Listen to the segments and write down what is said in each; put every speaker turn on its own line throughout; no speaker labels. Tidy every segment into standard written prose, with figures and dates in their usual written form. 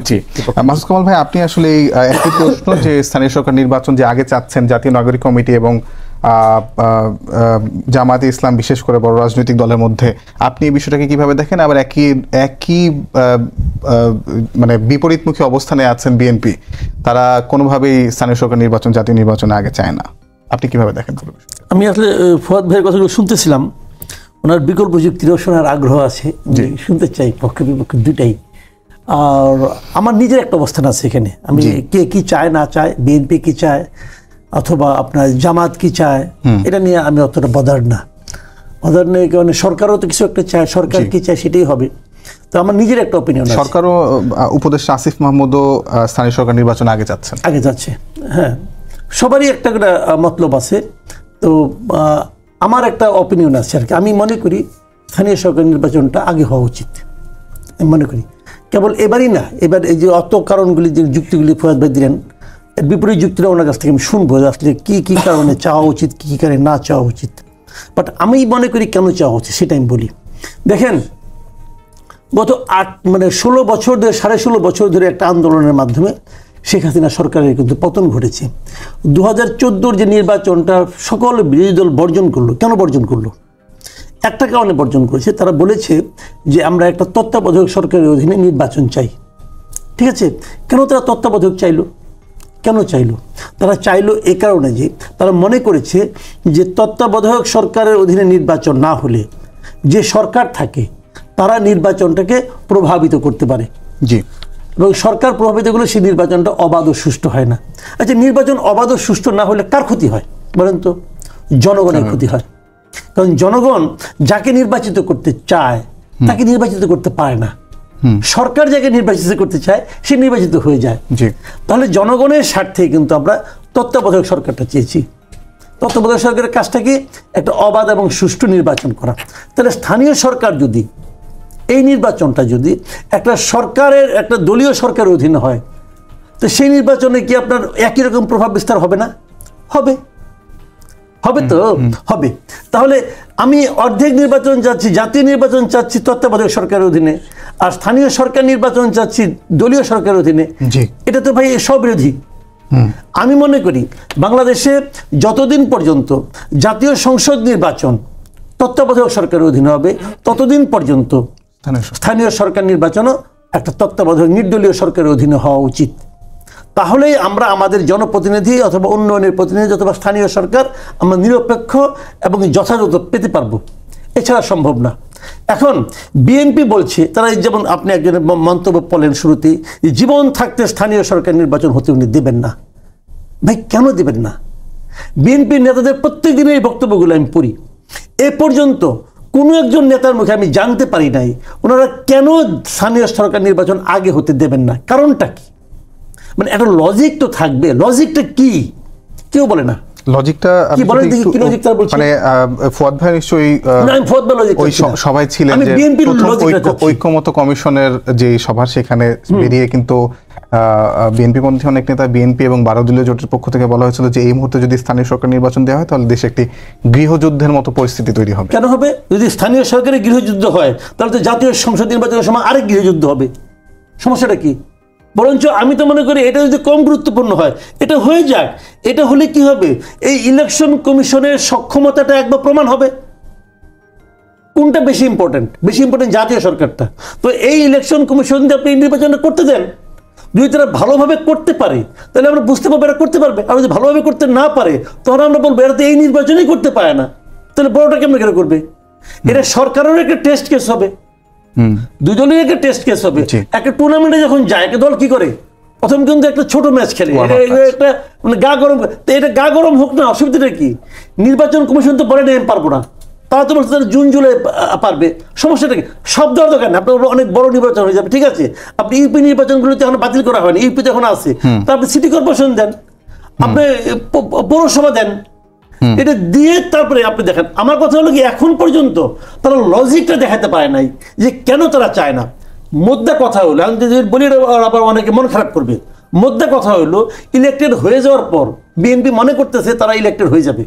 জি, মাসুদ কামাল ভাই, আপনি আসলে এই একটি প্রশ্ন যে স্থানীয় সরকার নির্বাচন যে আগে চাচ্ছেন জাতীয় নাগরিক কমিটি এবং জামায়াতে ইসলাম বিশেষ করে বড় রাজনৈতিক দলের মধ্যে, আপনি এই বিষয়টাকে কিভাবে দেখেন? আবার একই মানে বিপরীতমুখী অবস্থানে আছেন বিএনপি, তারা কোনোভাবেই স্থানীয় সরকার নির্বাচন জাতীয় নির্বাচনে আগে চায় না। আপনি কিভাবে দেখেন?
আমি আসলে ফুয়াদ ভাইয়ের কথাগুলো শুনতেছিলাম, ওনার বিকল্প যুক্তিরও শোনার আগ্রহ আছে, শুনতে চাই পক্ষ বিপক্ষ দুটাই। আর আমার নিজের একটা অবস্থান আছে এখানে, আমি কে কি চায় না চায়, বিএনপি কি চায় অথবা আপনার জামাত কি চায়, এটা নিয়ে আমি অতটা বদার নেই, কারণ সরকারও তো কিছু একটা চায়, সরকার কি চায় সেটাই হবে। তো আমার নিজের একটা অপিনিয়ন আছে।
সরকারও উপদেষ্টা আসিফ মাহমুদও স্থানীয় সরকার নির্বাচন আগে যাচ্ছে।
হ্যাঁ, সবারই একটা করে মতলব আছে। তো আমার একটা অপিনিয়ন আছে আর কি, আমি মনে করি স্থানীয় সরকার নির্বাচনটা আগে হওয়া উচিত। আমি মনে করি কেবল এবারই না, এবার এই যে অত কারণগুলি যে যুক্তিগুলি ফুয়াদ ভাই দিলেন, এর বিপরীত যুক্তিটা ওনার কাছ থেকে আমি শুনবো আসলে কি কি কারণে চাওয়া উচিত, কি কি কারণে না চাওয়া উচিত। বাট আমি মনে করি কেন চাওয়া উচিত সেটা আমি বলি। দেখেন, গত 16 বছর ধরে, 16.5 বছর ধরে একটা আন্দোলনের মাধ্যমে শেখ হাসিনা সরকারের কিন্তু পতন ঘটেছে। 2014 যে নির্বাচনটা সকল বিরোধী দল বর্জন করলো। কেন বর্জন করলো? একটা কারণে বর্জন করেছে, তারা বলেছে যে আমরা একটা তত্ত্বাবধায়ক সরকারের অধীনে নির্বাচন চাই। ঠিক আছে, কেন তারা তত্ত্বাবধায়ক চাইলো? কেন চাইলো? তারা চাইলো এ কারণে যে তারা মনে করেছে যে তত্ত্বাবধায়ক সরকারের অধীনে নির্বাচন না হলে যে সরকার থাকে তারা নির্বাচনটাকে প্রভাবিত করতে পারে।
জি,
এবং সরকার প্রভাবিত করলে সেই নির্বাচনটা অবাধ ও সুষ্ঠু হয় না। আচ্ছা, নির্বাচন অবাধ ও সুষ্ঠু না হলে কার ক্ষতি হয় বলেন তো? জনগণের ক্ষতি হয়। কারণ জনগণ যাকে নির্বাচিত করতে চায় তাকে নির্বাচিত করতে পারে না। সরকার যাকে নির্বাচিত করতে চায় সে নির্বাচিত হয়ে যায়। তাহলে জনগণের স্বার্থে কিন্তু আমরা তত্ত্বাবধায়ক সরকারটা চেয়েছি। তত্ত্বাবধায়ক সরকারের কাজটা কি? একটা অবাধ এবং সুষ্ঠু নির্বাচন করা। তাহলে স্থানীয় সরকার যদি, এই নির্বাচনটা যদি একটা সরকারের, একটা দলীয় সরকারের অধীনে হয়, তো সেই নির্বাচনে কি আপনার একই রকম প্রভাব বিস্তার হবে না? হবে তো হবে। তাহলে আমি অর্ধেক নির্বাচন চাচ্ছি, জাতীয় নির্বাচন চাচ্ছি তত্ত্বাবধায়ক সরকারের অধীনে, আর স্থানীয় সরকার নির্বাচন চাচ্ছি দলীয় সরকারের অধীনে। এটা তো ভাই স্ববিরোধী। আমি মনে করি বাংলাদেশে যতদিন পর্যন্ত জাতীয় সংসদ নির্বাচন তত্ত্বাবধায়ক সরকারের অধীনে হবে, ততদিন পর্যন্ত স্থানীয় সরকার নির্বাচনও একটা তত্ত্বাবধায়ক নির্দলীয় সরকারের অধীনে হওয়া উচিত। তাহলেই আমরা আমাদের জনপ্রতিনিধি অথবা উন্নয়নের প্রতিনিধি অথবা স্থানীয় সরকার আমরা নিরপেক্ষ এবং যথাযথ পেতে পারবো, এছাড়া সম্ভব না। এখন বিএনপি বলছে, তারা যেমন আপনি একজনের মন্তব্য বলেন শুরুতেই, জীবন থাকতে স্থানীয় সরকার নির্বাচন হতে উনি দেবেন না। ভাই কেন দেবেন না? বিএনপির নেতাদের প্রত্যেক দিনের এই বক্তব্যগুলো আমি পড়ি, এ পর্যন্ত কোনো একজন নেতার মুখে আমি জানতে পারি নাই ওনারা কেন স্থানীয় সরকার নির্বাচন আগে হতে দেবেন না। কারণটা কি? মানে একটা লজিক তো থাকবে। লজিকটা কি? কেউ বলে না।
লজিকটা
কি বলেন দেখি, কি লজিক তার বলছেন?
মানে ফুয়াদ ভাই নিশ্চয়ই ওই সবাই ছিলেন যে ঐক্যমত কমিশনের যে সভা, সেখানে বেরিয়ে কিন্তু বিএনপি পন্থী অনেক নেতা, বিএনপি এবং 12 দলীয় জোটের পক্ষ থেকে বলা হয়েছিল যে এই মুহূর্তে যদি স্থানীয় সরকার নির্বাচন দেওয়া হয় তাহলে দেশে একটি গৃহযুদ্ধের মতো পরিস্থিতি তৈরি হবে।
কেন হবে? যদি স্থানীয় সরকারের গৃহযুদ্ধ হয় তাহলে তো জাতীয় সংসদ নির্বাচনের সময় আরেক গৃহযুদ্ধ হবে। সমস্যাটা কি? বরঞ্চ আমি তো মনে করি এটা যদি কম গুরুত্বপূর্ণ হয়, এটা হয়ে যাক। এটা হলে কি হবে? এই ইলেকশন কমিশনের সক্ষমতাটা একবার প্রমাণ হবে। কোনটা বেশি ইম্পর্টেন্ট? বেশি ইম্পর্টেন্ট জাতীয় সরকারটা। তো এই ইলেকশন কমিশন দিয়ে আপনি নির্বাচনটা করতে দেন। যদি তারা ভালোভাবে করতে পারে তাহলে আমরা বুঝতে পারবো এরা করতে পারবে। আর যদি ভালোভাবে করতে না পারে তখন আমরা বলবো এরা তো এই নির্বাচনই করতে পারে না, তাহলে বড়টা কেমন করে করবে? এটা সরকারেরও একটা টেস্ট কেস হবে, দুই দলের একটা টেস্ট কেস হবে। একটা টুর্নামেন্টে যখন যায় একটা দল কি করে? প্রথম কিন্তু একটা ছোট ম্যাচ খেলে, একটা মানে গা গরম। এটা গা গরম হোক না, অসুবিধাটা কি? নির্বাচন কমিশন তো বলে নেই আমি পারবো না, তারা তো বলছে তারা জুন জুলাই পারবে। সমস্যাটা কি? সব দেওয়ার দরকার না, আপনার অনেক বড় নির্বাচন হয়ে যাবে। ঠিক আছে, আপনি ইউপি নির্বাচনগুলোতে এখন বাতিল করা হয়নি, ইউপিতে এখন আছে, তা আপনি সিটি কর্পোরেশন দেন, আপনি পৌরসভা দেন, এটা দিয়ে তারপরে আপনি দেখেন। আমার কথা হলো কি, এখন পর্যন্ত তারা লজিকটা দেখাতে পারে নাই যে কেন তারা চায় না। মোদ্দা কথা হলো, আমি যদি বলি আবার অনেকে মন খারাপ করবে, মোদ্দা কথা হলো ইলেক্টেড হয়ে যাওয়ার পর বিএনপি মনে করতেছে তারা ইলেক্টেড হয়ে যাবে,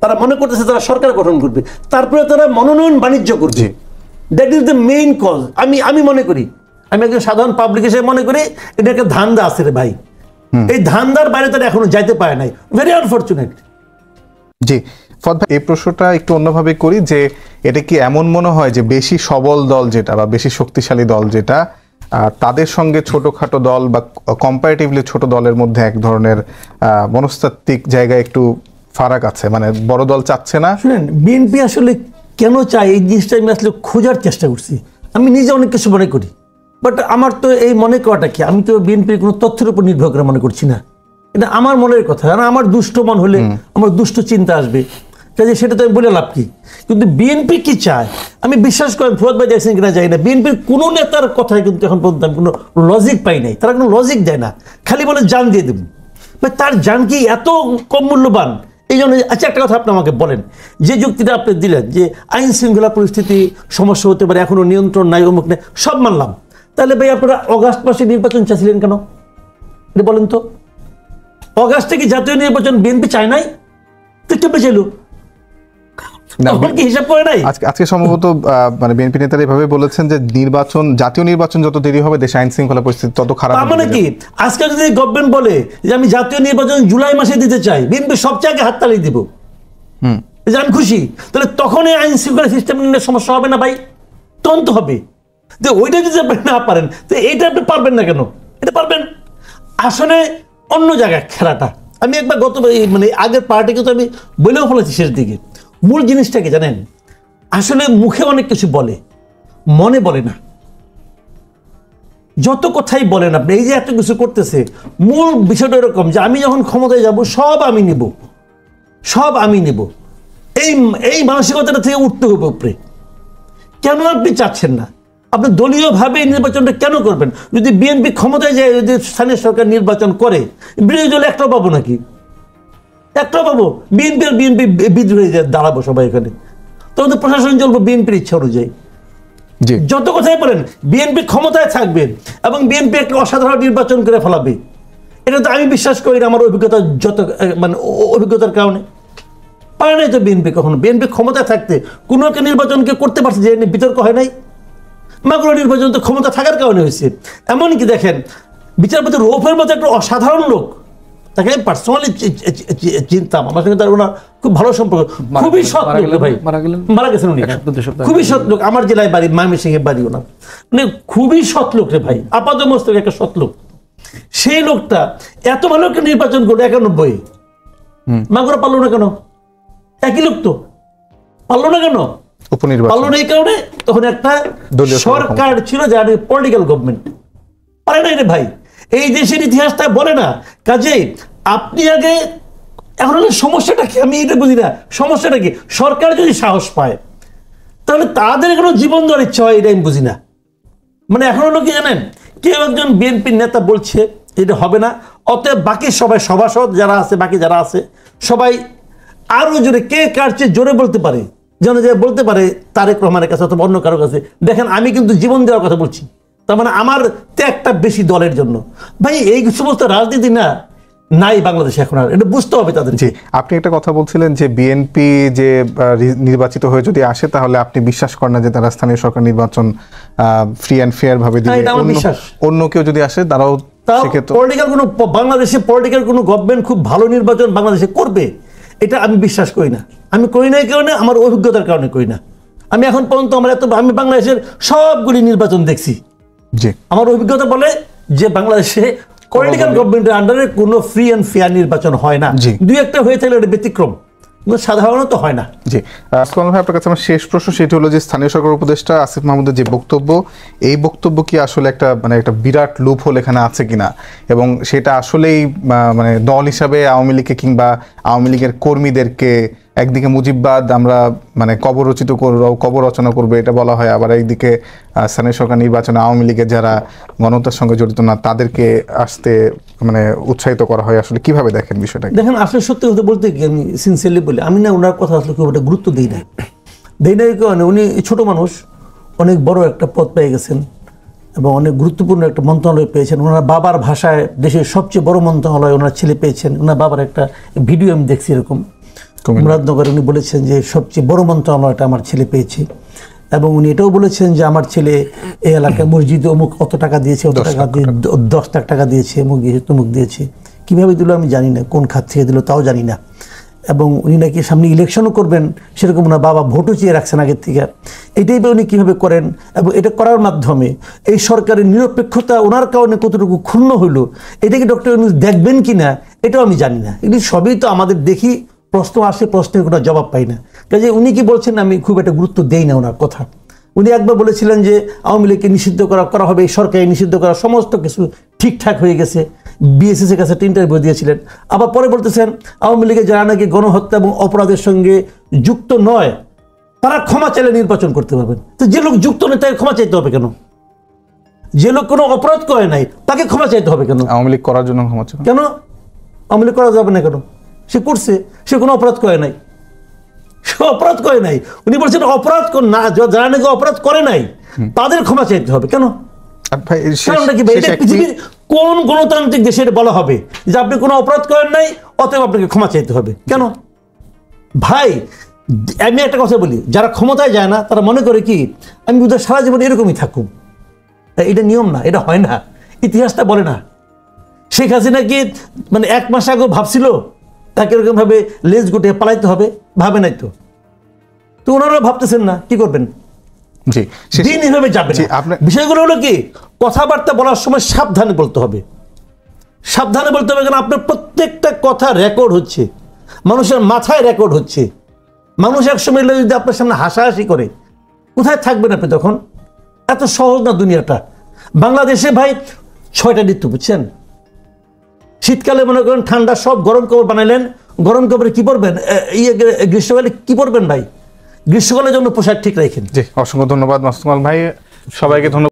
তারা মনে করতেছে তারা সরকার গঠন করবে, তারপরে তারা মনোনয়ন বাণিজ্য করবে। That is the main cause. আমি মনে করি আমি একজন সাধারণ পাবলিক হিসেবে মনে করি এটা একটা ধান্দা আছে রে ভাই। এই ধান্দার বাইরে তারা এখনো যাইতে পারে নাই, ভেরি আনফরচুনেট।
জি ফদ ভাই, এই প্রশ্নটা একটু অন্যভাবে করি যে এটা কি এমন মনে হয় যে বেশি সবল দল যেটা বা বেশি শক্তিশালী দল যেটা, তাদের সঙ্গে ছোটখাটো দল বা কম্পারেটিভলি ছোট দলের মধ্যে এক ধরনের মনস্তাত্ত্বিক জায়গায় একটু ফারাক আছে, মানে বড় দল চাচ্ছে না?
শুনেন, বিএনপি আসলে কেন চায় এই জিনিসটা আমি আসলে খোঁজার চেষ্টা করছি। আমি নিজে অনেক কিছু মনে করি, বাট আমার তো এই মনে করাটা কি, আমি তো বিএনপির কোনো তথ্যের উপর নির্ভর করে মনে করছি না, এটা আমার মনের কথা। কারণ আমার দুষ্ট মন হলে আমার দুষ্ট চিন্তা আসবে, কাজে সেটা তো আমি বলে লাভ কি। কিন্তু বিএনপি কি চায় আমি বিশ্বাস করেন, ফুয়াদ ভাই দেখছেন কিনা জানি না, বিএনপির কোনো নেতার কথায় কিন্তু এখন পর্যন্ত আমি কোনো লজিক পাই নাই। তারা কোনো লজিক দেয় না, খালি বলে জান দিয়ে দেব। তার জান কি এত কম মূল্যবান? এই জন্য আচ্ছা একটা কথা আপনি আমাকে বলেন, যে যুক্তিটা আপনি দিলেন যে আইন শৃঙ্খলা পরিস্থিতি সমস্যা হতে পারে, এখনো নিয়ন্ত্রণ নাই, অমুক নেই, সব মানলাম। তাহলে ভাই আপনারা অগাস্ট মাসে নির্বাচন চাচ্ছিলেন কেন এটা বলেন তো? অগাস্টে কি জাতীয় নির্বাচন বিএনপি চায় নাই? তো কেমন চাইল?
আজকে সম্ভবত মানে বিএনপি নেতারা এভাবে বলেছেন যে নির্বাচন, জাতীয় নির্বাচন যত দেরি হবে দেশে আইন শৃঙ্খলা পরিস্থিতি তত খারাপ হবে।
মানে কি আজকে যদি গভর্নমেন্ট বলে যে আমি জাতীয় নির্বাচন জুলাই মাসে দিতে চাই, বিএনপি সবচেয়ে আগে হাততালি দিব, যে আমি খুশি, তাহলে তখন এই আইন শৃঙ্খলা সিস্টেম নিয়ে সমস্যা হবে না ভাই? তখন তো হবে। তো ওইটা যদি আপনি না পারেন তো এইটা আপনি পারবেন না কেন? এটা পারবেন। আসলে অন্য জায়গায় খেলাটা আমি একবার গত মানে আগের পার্টিকে তো আমি বলেও ফেলেছি শেষ দিকে। মূল জিনিসটা কি জানেন? আসলে মুখে অনেক কিছু বলে, মনে বলে না। যত কথাই বলেন আপনি, এই যে এত কিছু করতেছে, মূল বিষয়টা এরকম যে আমি যখন ক্ষমতায় যাব সব আমি নিব, সব আমি নিব, এই মানসিকতাটা থেকে উঠতে হবে উপরে। কেন আপনি চাচ্ছেন না? আপনি দলীয়ভাবে নির্বাচনটা কেন করবেন? যদি বিএনপি ক্ষমতায় যায়, যদি স্থানীয় সরকার নির্বাচন করে, বিরোধী দল একটাও পাবো নাকি? একটাও পাবো? বিএনপি বিদ্রোহী দাঁড়াবো সবাই এখানে, তখন তো প্রশাসন চলবো বিএনপির ইচ্ছা অনুযায়ী। যত কথাই বলেন বিএনপি ক্ষমতায় থাকবে এবং বিএনপি একটা অসাধারণ নির্বাচন করে ফেলাবে, এটা তো আমি বিশ্বাস করি না। আমার অভিজ্ঞতা মানে অভিজ্ঞতার কারণে পারে নাই তো বিএনপি কখনো। বিএনপি ক্ষমতায় থাকতে কোনো একটা নির্বাচনকে করতে পারছে যে বিতর্ক হয় নাই। মাগুরা নির্বাচন তো ক্ষমতা থাকার কারণে হয়েছে। এমনকি দেখেন বিচারপতি রৌফের মতো একটা অসাধারণ লোক, তাকে আমি পার্সোনালি চিনতাম, আমার সঙ্গে তার ওনার খুব ভালো সম্পর্ক, খুবই সৎ লোক ভাই, মারা গেছেন উনি, খুবই সৎ লোক। আমার জেলায় বাড়ি, ময়মনসিংহে বাড়ি ওনার, মানে খুবই সৎ লোক রে ভাই, আপাত মস্তক একটা সৎ লোক। সেই লোকটা এত ভালো একটা নির্বাচন করলো 91, মাগুরা পারলো না কেন? একই লোক তো, পারলো না কেন? পারলো না এই কারণে তখন একটা সরকার ছিল যার পলিটিক্যাল গভর্নমেন্ট, পারে নাই রে ভাই। এই দেশের ইতিহাসটা বলে না। কাজে আপনি আগে, এখন সমস্যাটা কি আমি এটা বুঝি না, সমস্যাটা কি? সরকার যদি সাহস পায় তাহলে তাদের কোনো জীবন দেওয়ার ইচ্ছা হয়, এটা আমি বুঝি না। মানে এখন হলো কি জানেন, কেউ একজন বিএনপির নেতা বলছে এটা হবে না, অতএব বাকি সবাই সভাসদ যারা আছে, বাকি যারা আছে সবাই আরো জোরে, কে কার চেয়ে জোরে বলতে পারে, যেন যে বলতে পারে তারেক রহমানের কাছে অথবা অন্য কারো কাছে, দেখেন আমি কিন্তু জীবন দেওয়ার কথা বলছি, তার মানে আমার ত্যাগটা বেশি দলের জন্য। ভাই এই সমস্ত রাজনীতি না নাই বাংলাদেশে এখন, আর এটা বুঝতে হবে তাদের।
জি, আপনি একটা কথা বলছিলেন যে বিএনপি যে নির্বাচিত হয়ে যদি আসে তাহলে আপনি বিশ্বাস করেন না যে তারা স্থানীয় সরকার নির্বাচন ফ্রি অ্যান্ড ফেয়ার ভাবে দিবে। অন্য কেউ যদি আসে তারাও
পলিটিক্যাল কোনো, বাংলাদেশে পলিটিক্যাল কোনো গভর্নমেন্ট খুব ভালো নির্বাচন বাংলাদেশে করবে এটা আমি বিশ্বাস করি না। আমি করি না এই কারণে, আমার অভিজ্ঞতার কারণে করি না। আমি এখন পর্যন্ত আমি বাংলাদেশের সবগুলি নির্বাচন দেখছি। আমার অভিজ্ঞতা বলে যে বাংলাদেশে পলিটিক্যাল গভর্নমেন্টের আন্ডারে কোনো ফ্রি অ্যান্ড ফেয়ার নির্বাচন হয় না। দুই একটা হয়ে থাকলে এটা ব্যতিক্রম, সাধারণত হয় না।
জি, আসসালামু আলাইকুম। আপনার কাছে আমার শেষ প্রশ্ন সেটা হলো যে স্থানীয় সরকার উপদেষ্টা আসিফ মাহমুদের যে বক্তব্য, এই বক্তব্য কি আসলে একটা মানে একটা বিরাট লুপ হোল এখানে আছে কিনা, এবং সেটা আসলেই মানে দল হিসাবে আওয়ামী লীগকে কিংবা আওয়ামী লীগের কর্মীদেরকে একদিকে মুজিববাদ আমরা মানে কবর রচনা করবে এটা বলা হয়, আবার একদিকে স্থানীয় সরকার নির্বাচনে আওয়ামী লীগের যারা গণহত্যার সঙ্গে জড়িত না তাদেরকে আসতে মানে উৎসাহিত করা হয়। আসলে কিভাবে দেখেন বিষয়টা?
দেখেন আসলে সত্যি কথা বলতে কি, আমি সিনসিয়ারলি বলি, আমি না ওনার কথা আসলে খুব একটা গুরুত্ব দিই নাই। কারণে উনি ছোট মানুষ, অনেক বড় একটা পদ পেয়ে গেছেন এবং অনেক গুরুত্বপূর্ণ একটা মন্ত্রণালয় পেয়েছেন। ওনার বাবার ভাষায় দেশের সবচেয়ে বড় মন্ত্রণালয় ওনার ছেলে পেয়েছেন। ওনার বাবার একটা ভিডিও আমি দেখছি এরকম, মুরাদনগরে উনি বলেছেন যে সবচেয়ে বড় মন্ত্রণালয়টা আমার ছেলে পেয়েছে। এবং উনি এটাও বলেছেন যে আমার ছেলে এই এলাকায় মসজিদে অমুক কত টাকা দিয়েছে, অত টাকা দিয়ে 10 লাখ টাকা দিয়েছে, অমুক দিয়েছে তমুক দিয়েছে। কীভাবে দিল আমি জানি না, কোন খাত থেকে দিল তাও জানি না। এবং উনি নাকি সামনে ইলেকশনও করবেন সেরকম না, বাবা ভোটও চেয়ে রাখছেন আগের থেকে। এটাই উনি কীভাবে করেন এবং এটা করার মাধ্যমে এই সরকারের নিরপেক্ষতা ওনার কারণে কতটুকু ক্ষুণ্ণ হইল, এটাকে ডক্টর ইউনূস দেখবেন কি না এটাও আমি জানি না। এগুলি সবই তো আমাদের দেখি প্রশ্ন আসে, প্রশ্নের কোনো জবাব পাই না। কাজে উনি কি বলছেন আমি খুব একটা গুরুত্ব দেই না ওনার কথা। উনি একবার বলেছিলেন যে আওয়ামী লীগকে নিষিদ্ধ করা হবে, এই সরকারি নিষিদ্ধ করা সমস্ত কিছু ঠিকঠাক হয়ে গেছে, বিএসএস এর কাছে একটা ইন্টারভিউ দিয়েছিলেন। আবার পরে বলতেছেন আওয়ামী লীগের যারা নাকি গণহত্যা এবং অপরাধের সঙ্গে যুক্ত নয় তারা ক্ষমা চাইলে নির্বাচন করতে পারবেন। তো যে লোক যুক্ত নয় তাকে ক্ষমা চাইতে হবে কেন? যে লোক কোনো অপরাধ করে নাই তাকে ক্ষমা চাইতে হবে কেন?
আওয়ামী লীগ করার জন্য ক্ষমা চাই
কেন? আওয়ামী লীগ করা যাবে না কেন? সে করছে, সে কোনো অপরাধ করে নাই, সে অপরাধ করে নাই। উনি বলছেন অপরাধ না, যারা নাকি অপরাধ করে নাই তাদের ক্ষমা চাইতে হবে কেন? পৃথিবীর কোন গণতান্ত্রিক দেশে বলা হবে যে আপনি কোনো অপরাধ করেন নাই অতএব আপনাকে ক্ষমা চাইতে হবে কেন? ভাই আমি একটা কথা বলি, যারা ক্ষমতায় যায় না তারা মনে করে কি আমি বোধহয় সারা জীবন এরকমই থাকুম। এটা নিয়ম না, এটা হয় না, ইতিহাসটা বলে না। শেখ হাসিনা কি মানে 1 মাস আগে ভাবছিল তাকে এরকম ভাবে লেজ গুটিয়ে পালাইতে হবে? ভাবে নাই তো। তো ওনারা ভাবতেছেন না, কি করবেন? দিন এভাবে যাবে না। বিষয়গুলো হলো কি কথাবার্তা বলার সময় সাবধানে বলতে হবে, সাবধানে বলতে হবে। কারণ আপনার প্রত্যেকটা কথা রেকর্ড হচ্ছে, মানুষের মাথায় রেকর্ড হচ্ছে। মানুষ একসময় যদি আপনার সামনে হাসাহাসি করে কোথায় থাকবেন আপনি তখন? এত সহজ না দুনিয়াটা। বাংলাদেশে ভাই 6টা ঋতু, বুঝছেন? শীতকালে মনে করেন ঠান্ডা সব গরম কাপড় বানাইলেন, গরম কাপড়ে কি পরবেন? গ্রীষ্মকালে কি পরবেন ভাই? গ্রীষ্মকালের জন্য পোশাক ঠিক রাখেন।
জি, অসংখ্য ধন্যবাদ মাসুদ কামাল ভাই, সবাইকে ধন্যবাদ।